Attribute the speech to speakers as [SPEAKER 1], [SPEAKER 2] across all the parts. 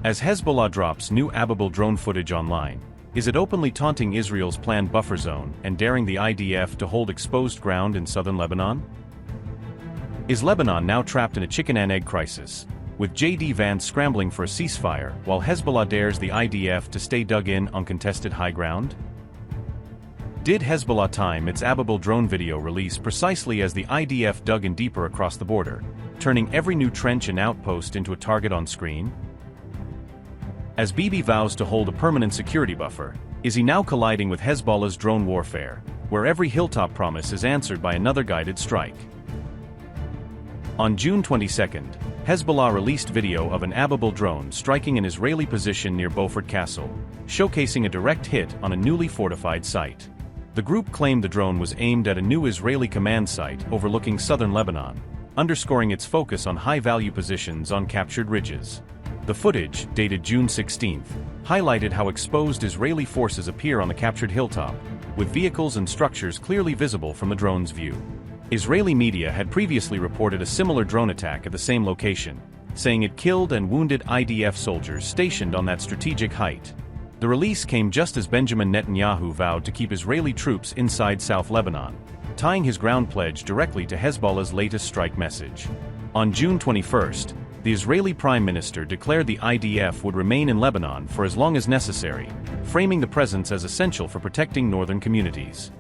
[SPEAKER 1] As Hezbollah drops new Ababil drone footage online, is it openly taunting Israel's planned buffer zone and daring the IDF to hold exposed ground in southern Lebanon? Is Lebanon now trapped in a chicken and egg crisis, with JD Vance scrambling for a ceasefire while Hezbollah dares the IDF to stay dug in on contested high ground? Did Hezbollah time its Ababil drone video release precisely as the IDF dug in deeper across the border, turning every new trench and outpost into a target on screen? As Bibi vows to hold a permanent security buffer, is he now colliding with Hezbollah's drone warfare, where every hilltop promise is answered by another guided strike? On June 22, Hezbollah released video of an Ababil drone striking an Israeli position near Beaufort Castle, showcasing a direct hit on a newly fortified site. The group claimed the drone was aimed at a new Israeli command site overlooking southern Lebanon, underscoring its focus on high-value positions on captured ridges. The footage, dated June 16, highlighted how exposed Israeli forces appear on the captured hilltop, with vehicles and structures clearly visible from the drone's view. Israeli media had previously reported a similar drone attack at the same location, saying it killed and wounded IDF soldiers stationed on that strategic height. The release came just as Benjamin Netanyahu vowed to keep Israeli troops inside South Lebanon, tying his ground pledge directly to Hezbollah's latest strike message. On June 21, the Israeli Prime Minister declared the IDF would remain in Lebanon for as long as necessary, framing the presence as essential for protecting northern communities.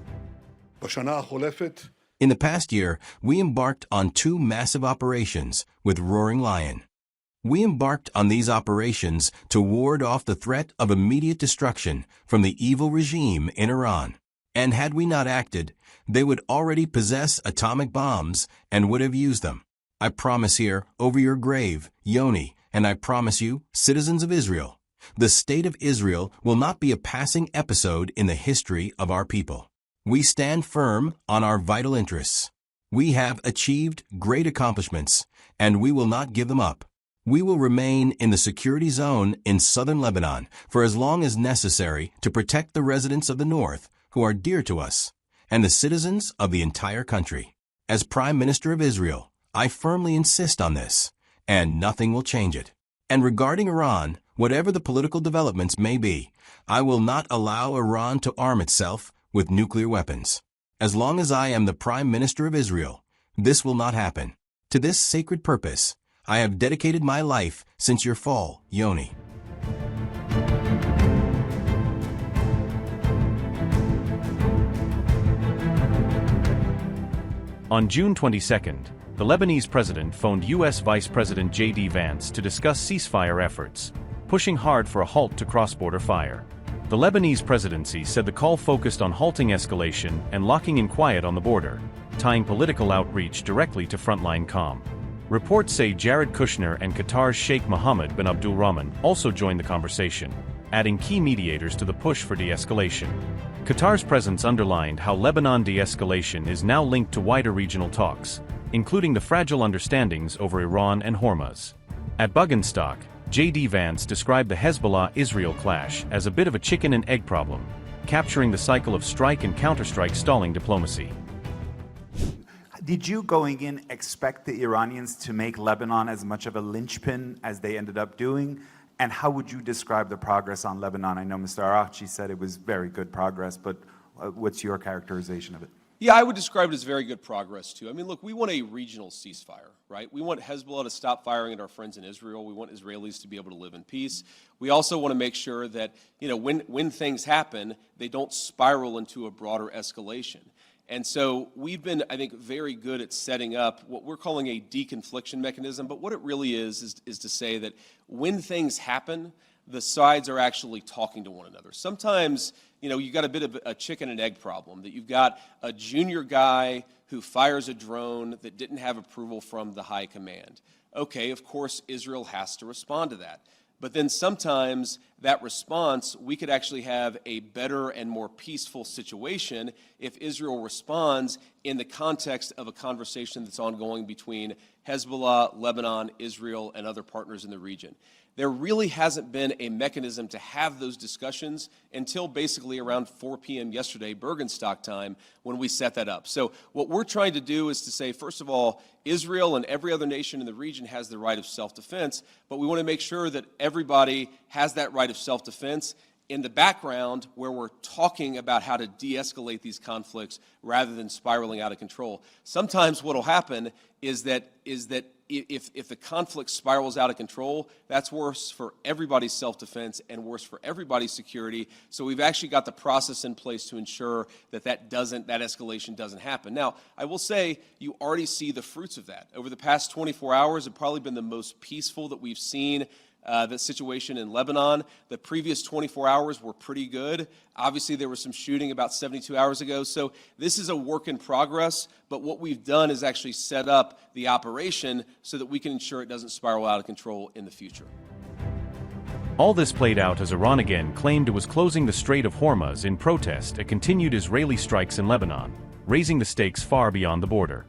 [SPEAKER 2] In the past year, we embarked on 2 massive operations with Roaring Lion. We embarked on these operations to ward off the threat of immediate destruction from the evil regime in Iran. And had we not acted, they would already possess atomic bombs and would have used them. I promise here, over your grave, Yoni, and I promise you, citizens of Israel, the state of Israel will not be a passing episode in the history of our people. We stand firm on our vital interests. We have achieved great accomplishments, and we will not give them up. We will remain in the security zone in southern Lebanon for as long as necessary to protect the residents of the north who are dear to us, and the citizens of the entire country. As Prime Minister of Israel, I firmly insist on this, and nothing will change it. And regarding Iran, whatever the political developments may be, I will not allow Iran to arm itself with nuclear weapons. As long as I am the Prime Minister of Israel, this will not happen. To this sacred purpose, I have dedicated my life since your fall, Yoni.
[SPEAKER 1] On June 22, the Lebanese president phoned U.S. Vice President JD Vance to discuss ceasefire efforts, pushing hard for a halt to cross-border fire. The Lebanese presidency said the call focused on halting escalation and locking in quiet on the border, tying political outreach directly to frontline calm. Reports say Jared Kushner and Qatar's Sheikh Mohammed bin Abdulrahman also joined the conversation, adding key mediators to the push for de-escalation. Qatar's presence underlined how Lebanon de-escalation is now linked to wider regional talks, including the fragile understandings over Iran and Hormuz. At Buggenstock, JD Vance described the Hezbollah-Israel clash as a bit of a chicken and egg problem, capturing the cycle of strike and counterstrike stalling diplomacy.
[SPEAKER 3] Did you, going in, expect the Iranians to make Lebanon as much of a linchpin as they ended up doing? And how would you describe the progress on Lebanon? I know Mr. Araghchi said it was very good progress, but what's your characterization of it?
[SPEAKER 4] Yeah, I would describe it as very good progress, too. I mean, look, we want a regional ceasefire, right? We want Hezbollah to stop firing at our friends in Israel. We want Israelis to be able to live in peace. We also want to make sure that, you know, when things happen, they don't spiral into a broader escalation. And so we've been, I think, very good at setting up what we're calling a deconfliction mechanism. But what it really is to say that when things happen, the sides are actually talking to one another. Sometimes, you know, you've got a bit of a chicken and egg problem, that you've got a junior guy who fires a drone that didn't have approval from the high command. Okay, of course, Israel has to respond to that. But then sometimes that response, we could actually have a better and more peaceful situation if Israel responds in the context of a conversation that's ongoing between Hezbollah, Lebanon, Israel, and other partners in the region. There really hasn't been a mechanism to have those discussions until basically around 4 p.m. yesterday, Bergenstock time, when we set that up. So what we're trying to do is to say, first of all, Israel and every other nation in the region has the right of self-defense, but we want to make sure that everybody has that right of self-defense in the background where we're talking about how to de-escalate these conflicts rather than spiraling out of control. Sometimes what will happen is that if the conflict spirals out of control, that's worse for everybody's self-defense and worse for everybody's security. So we've actually got the process in place to ensure that that escalation doesn't happen. Now, I will say you already see the fruits of that. Over the past 24 hours have probably been the most peaceful that we've seen the situation in Lebanon. The previous 24 hours were pretty good. Obviously, there was some shooting about 72 hours ago. So this is a work in progress, but what we've done is actually set up the operation so that we can ensure it doesn't spiral out of control in the future.
[SPEAKER 1] All this played out as Iran again claimed it was closing the Strait of Hormuz in protest at continued Israeli strikes in Lebanon, raising the stakes far beyond the border.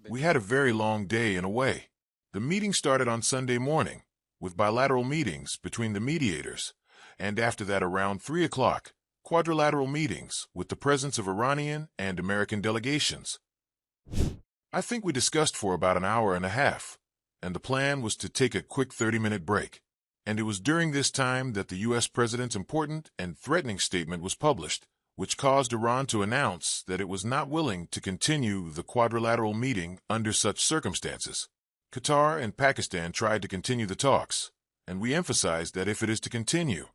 [SPEAKER 5] We had a very long day in a way. The meeting started on Sunday morning, with bilateral meetings between the mediators, and after that around 3 o'clock, quadrilateral meetings with the presence of Iranian and American delegations. I think we discussed for about an hour and a half, and the plan was to take a quick 30-minute break. And it was during this time that the U.S. President's important and threatening statement was published, which caused Iran to announce that it was not willing to continue the quadrilateral meeting under such circumstances. Qatar and Pakistan tried to continue the talks, and we emphasized that if it is to continue,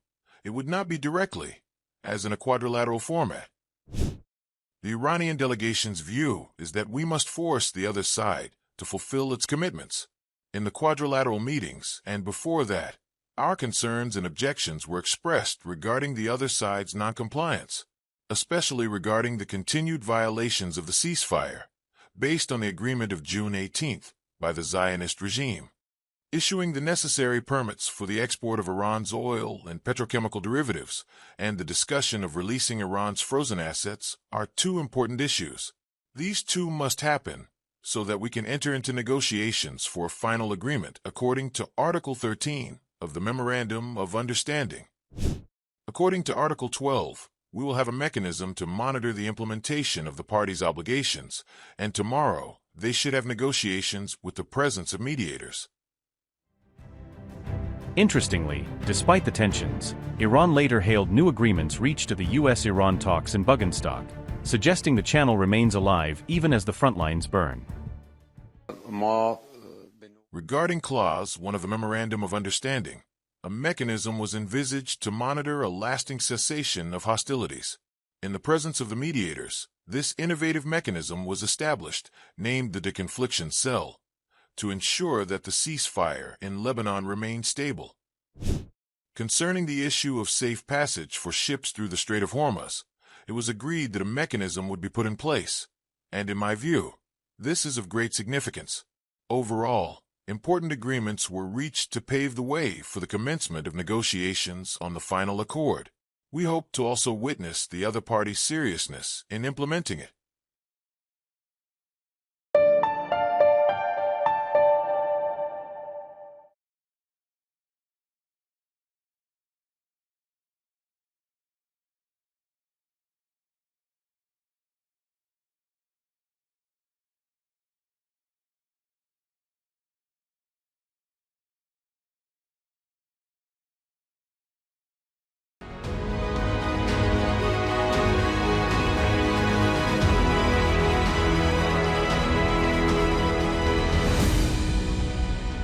[SPEAKER 5] it would not be directly, as in a quadrilateral format. The Iranian delegation's view is that we must force the other side to fulfill its commitments. In the quadrilateral meetings, and before that, our concerns and objections were expressed regarding the other side's noncompliance, especially regarding the continued violations of the ceasefire, based on the agreement of June 18th, by the Zionist regime. Issuing the necessary permits for the export of Iran's oil and petrochemical derivatives and the discussion of releasing Iran's frozen assets are two important issues. These two must happen so that we can enter into negotiations for a final agreement according to Article 13 of the Memorandum of Understanding. According to Article 12, we will have a mechanism to monitor the implementation of the parties' obligations, and tomorrow they should have negotiations with the presence of mediators.
[SPEAKER 1] Interestingly, despite the tensions, Iran later hailed new agreements reached at the U.S.-Iran talks in Bergenstock, suggesting the channel remains alive even as the front lines burn.
[SPEAKER 5] Regarding Clause 1 of the Memorandum of Understanding, a mechanism was envisaged to monitor a lasting cessation of hostilities. In the presence of the mediators, this innovative mechanism was established, named the Deconfliction Cell, to ensure that the ceasefire in Lebanon remained stable. Concerning the issue of safe passage for ships through the Strait of Hormuz, it was agreed that a mechanism would be put in place, and in my view, this is of great significance. Overall, important agreements were reached to pave the way for the commencement of negotiations on the final accord. We hope to also witness the other party's seriousness in implementing it.